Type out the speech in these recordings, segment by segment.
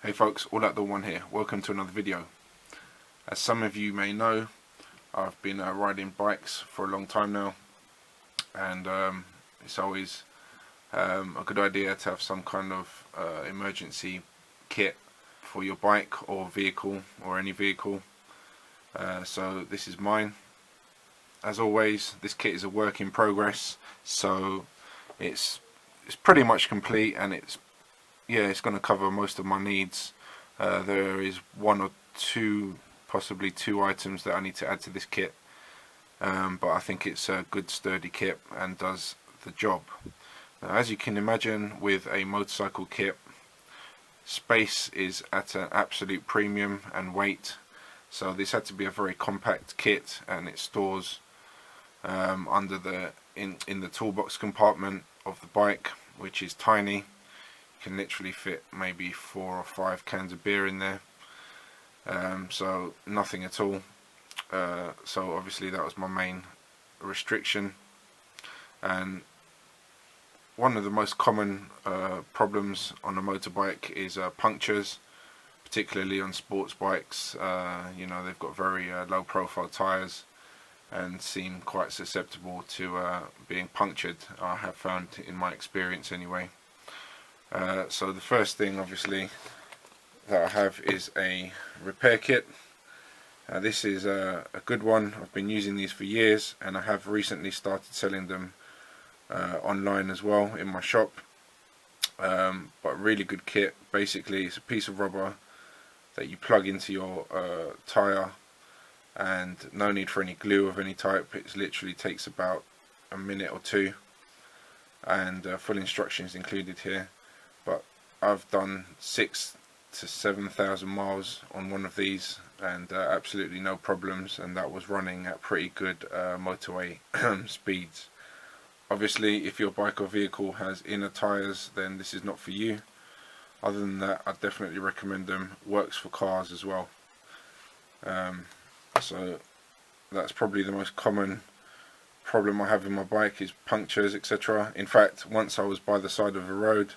Hey folks, All Out the One here. Welcome to another video. As some of you may know, I've been riding bikes for a long time now, and it's always a good idea to have some kind of emergency kit for your bike or vehicle, or any vehicle. So this is mine. As always, this kit is a work in progress, so it's pretty much complete, and it's going to cover most of my needs. There is one or two, possibly two items that I need to add to this kit, but I think it's a good sturdy kit and does the job. Now, as you can imagine, with a motorcycle kit, space is at an absolute premium, and weight. So this had to be a very compact kit, and it stores under in the toolbox compartment of the bike, which is tiny. Can literally fit maybe 4 or 5 cans of beer in there, so nothing at all. So obviously that was my main restriction. And one of the most common problems on a motorbike is punctures, particularly on sports bikes. You know, they've got very low profile tyres and seem quite susceptible to being punctured, I have found in my experience anyway. So the first thing obviously that I have is a repair kit. This is a good one. I've been using these for years, and I have recently started selling them online as well in my shop. But really good kit. Basically it's a piece of rubber that you plug into your tyre, and no need for any glue of any type. It literally takes about a minute or two, and full instructions included here. But I've done 6,000 to 7,000 miles on one of these, and absolutely no problems, and that was running at pretty good motorway speeds. Obviously, if your bike or vehicle has inner tyres, then this is not for you. Other than that, I definitely recommend them. Works for cars as well. So that's probably the most common problem I have with my bike, is punctures, etc. In fact, once I was by the side of a road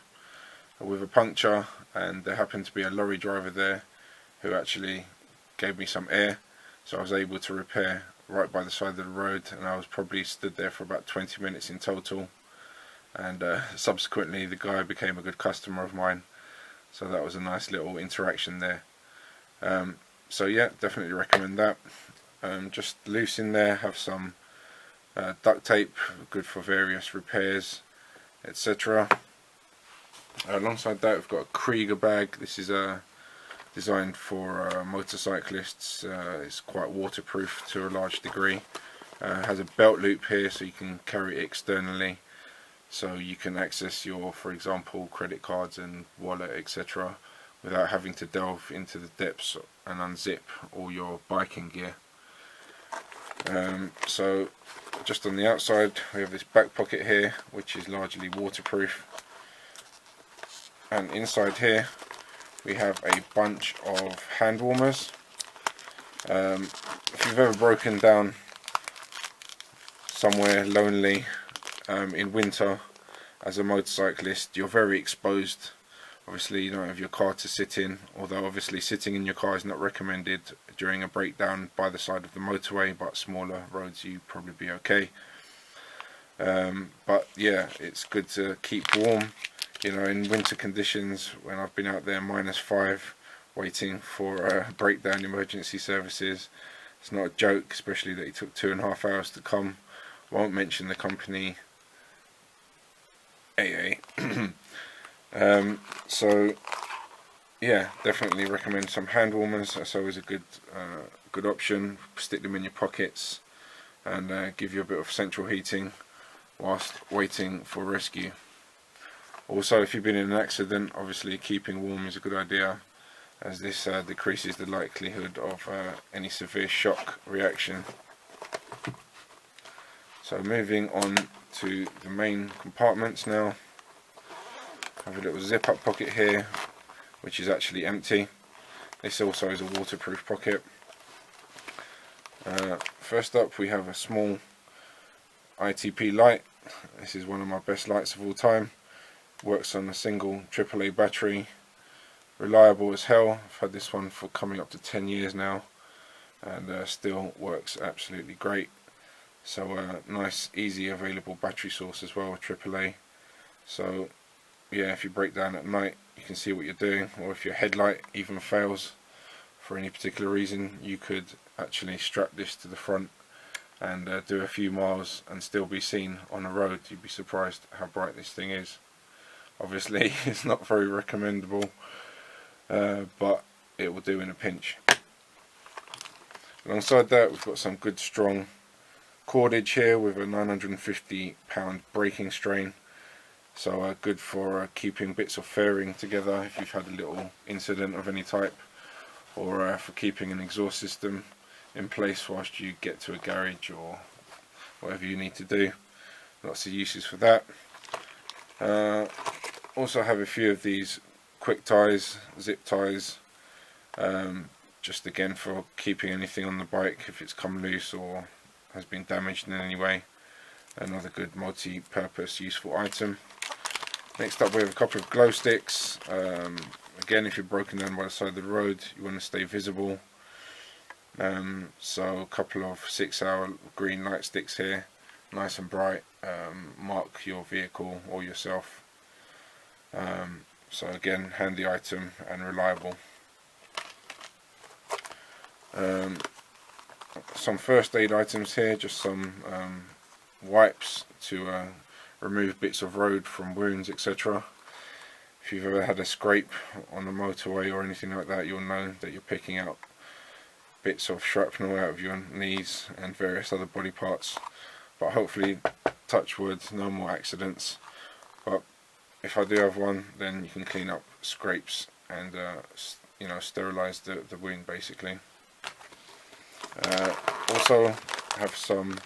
with a puncture, and there happened to be a lorry driver there who actually gave me some air, so I was able to repair right by the side of the road, and I was probably stood there for about 20 minutes in total, and subsequently the guy became a good customer of mine, so that was a nice little interaction there. So yeah, definitely recommend that. Just loose in there, have some duct tape, good for various repairs, etc. Alongside that, we've got a Krieger bag. This is designed for motorcyclists. It's quite waterproof to a large degree. Has a belt loop here, so you can carry it externally, so you can access your, for example, credit cards and wallet, etc., without having to delve into the depths and unzip all your biking gear. So just on the outside we have this back pocket here, which is largely waterproof. And inside here we have a bunch of hand warmers. If you've ever broken down somewhere lonely in winter as a motorcyclist, you're very exposed. Obviously you don't have your car to sit in, although obviously sitting in your car is not recommended during a breakdown by the side of the motorway, but smaller roads you'd probably be okay. But yeah, it's good to keep warm. You know, in winter conditions, when I've been out there -5 waiting for breakdown emergency services, it's not a joke, especially that it took 2.5 hours to come. Won't mention the company, AA. So yeah, definitely recommend some hand warmers. That's always a good option. Stick them in your pockets and give you a bit of central heating whilst waiting for rescue. Also, if you've been in an accident, obviously keeping warm is a good idea, as this decreases the likelihood of any severe shock reaction. So moving on to the main compartments now. I have a little zip up pocket here, which is actually empty. This also is a waterproof pocket. First up we have a small Itp Light. This is one of my best lights of all time. Works on a single AAA battery. reliable as hell. I've had this one for coming up to 10 years now, and still works absolutely great. So nice, easy available battery source as well, AAA. So yeah, if you break down at night, you can see what you're doing, or if your headlight even fails for any particular reason, you could actually strap this to the front and do a few miles and still be seen on the road. You'd be surprised how bright this thing is. Obviously it's not very recommendable, but it will do in a pinch. Alongside that, we've got some good strong cordage here with a 950 pound braking strain, so good for keeping bits of fairing together if you've had a little incident of any type, or for keeping an exhaust system in place whilst you get to a garage or whatever you need to do. Lots of uses for that. Also have a few of these quick ties, zip ties, just again for keeping anything on the bike if it's come loose or has been damaged in any way. Another good multi-purpose useful item. Next up we have a couple of glow sticks. Again, if you're broken down by the side of the road, you want to stay visible. So a couple of 6-hour green light sticks here, nice and bright, mark your vehicle or yourself. So again, handy item and reliable. Some first aid items here, just some wipes to remove bits of road from wounds, etc. If you've ever had a scrape on the motorway or anything like that, you'll know that you're picking out bits of shrapnel out of your knees and various other body parts. But hopefully, touch wood, no more accidents. But if I do have one, then you can clean up scrapes and you know, sterilise the wound basically. Also have some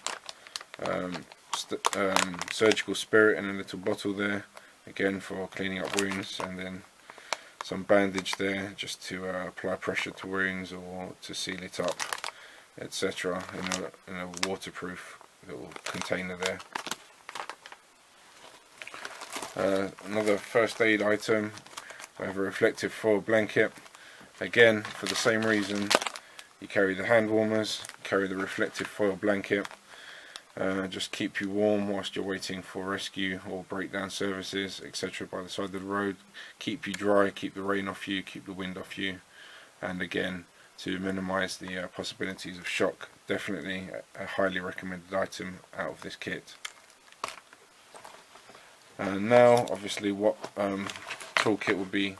surgical spirit in a little bottle there, again for cleaning up wounds, and then some bandage there just to apply pressure to wounds or to seal it up, etc. in a waterproof little container there. Another first aid item, I have a reflective foil blanket. Again, for the same reason, you carry the hand warmers, carry the reflective foil blanket. Just keep you warm whilst you're waiting for rescue or breakdown services, etc. by the side of the road. Keep you dry, keep the rain off you, keep the wind off you, and again, to minimise the possibilities of shock. Definitely a highly recommended item out of this kit. And now, obviously, what toolkit would be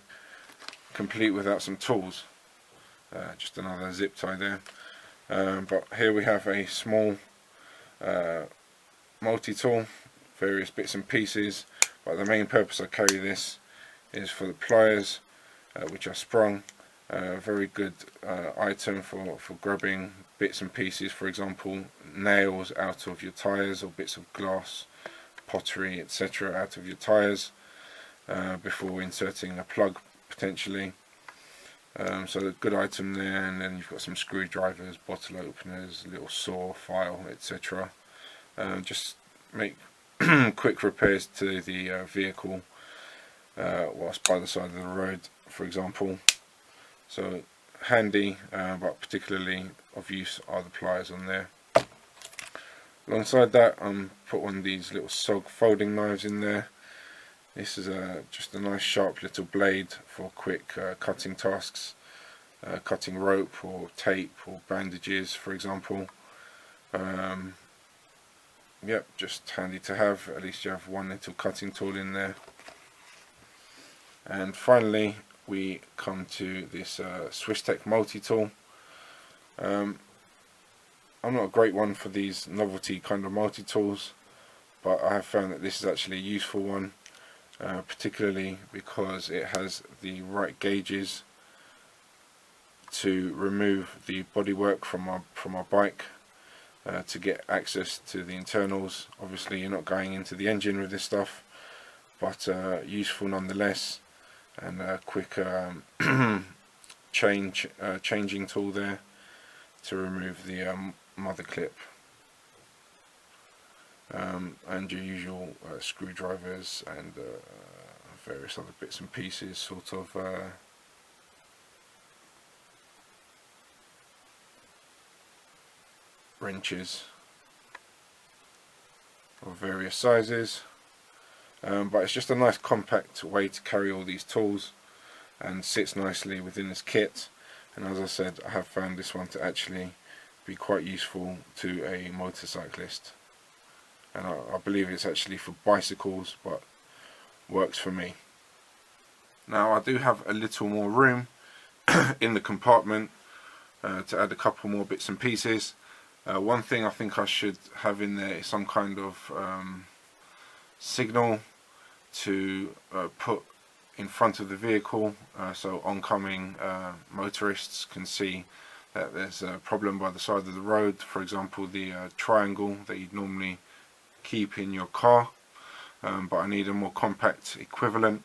complete without some tools? Just another zip tie there. But here we have a small multi-tool, various bits and pieces, but the main purpose I carry this is for the pliers, which are sprung. Very good item for grabbing bits and pieces, for example nails out of your tyres or bits of glass, pottery, etc. out of your tyres before inserting a plug potentially. So a good item there, and then you've got some screwdrivers, bottle openers, little saw, file, etc. Just make quick repairs to the vehicle whilst by the side of the road, for example. So handy, but particularly of use are the pliers on there. Alongside that, put one of these little SOG folding knives in there. This is just a nice sharp little blade for quick cutting tasks, cutting rope or tape or bandages, for example. Yep, just handy to have. At least you have one little cutting tool in there. And finally, we come to this Swisstech multi-tool. I'm not a great one for these novelty kind of multi-tools, but I have found that this is actually a useful one. Particularly because it has the right gauges to remove the bodywork from our bike, to get access to the internals. Obviously you're not going into the engine with this stuff, but useful nonetheless, and a quick changing tool there to remove the mother clip. And your usual screwdrivers and various other bits and pieces, sort of wrenches of various sizes, but it's just a nice compact way to carry all these tools and sits nicely within this kit. And as I said, I have found this one to actually be quite useful to a motorcyclist, and I believe it's actually for bicycles, but works for me. Now I do have a little more room in the compartment to add a couple more bits and pieces. One thing I think I should have in there is some kind of signal to put in front of the vehicle, so oncoming motorists can see that there's a problem by the side of the road. For example, the triangle that you'd normally keep in your car, but I need a more compact equivalent,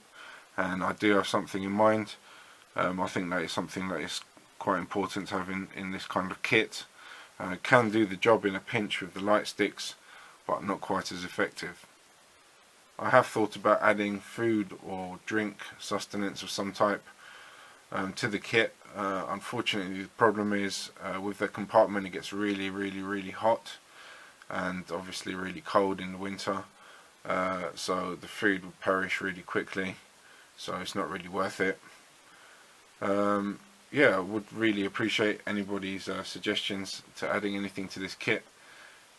and I do have something in mind. I think that is something that is quite important to have in this kind of kit. Can do the job in a pinch with the light sticks, but not quite as effective. I have thought about adding food or drink sustenance of some type to the kit. Unfortunately, the problem is with the compartment it gets really hot, and obviously really cold in the winter, so the food would perish really quickly, so it's not really worth it. Yeah, I would really appreciate anybody's suggestions to adding anything to this kit.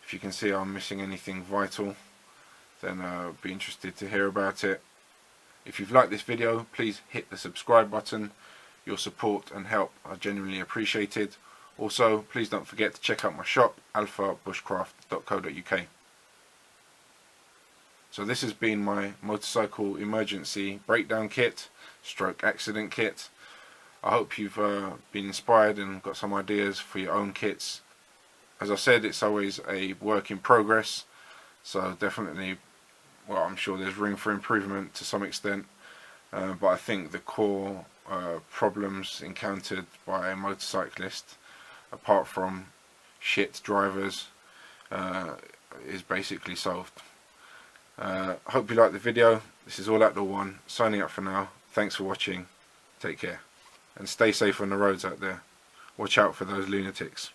If you can see I'm missing anything vital, then I'd be interested to hear about it. If you've liked this video, please hit the subscribe button. Your support and help are genuinely appreciated. Also, please don't forget to check out my shop, alphabushcraft.co.uk. So this has been my motorcycle emergency breakdown kit, stroke accident kit. I hope you've been inspired and got some ideas for your own kits. As I said, it's always a work in progress, so definitely, well, I'm sure there's room for improvement to some extent, but I think the core problems encountered by a motorcyclist, apart from shit drivers, is basically solved. Hope you liked the video. This is All Outdoor One, signing up for now. Thanks for watching. Take care. And stay safe on the roads out there. Watch out for those lunatics.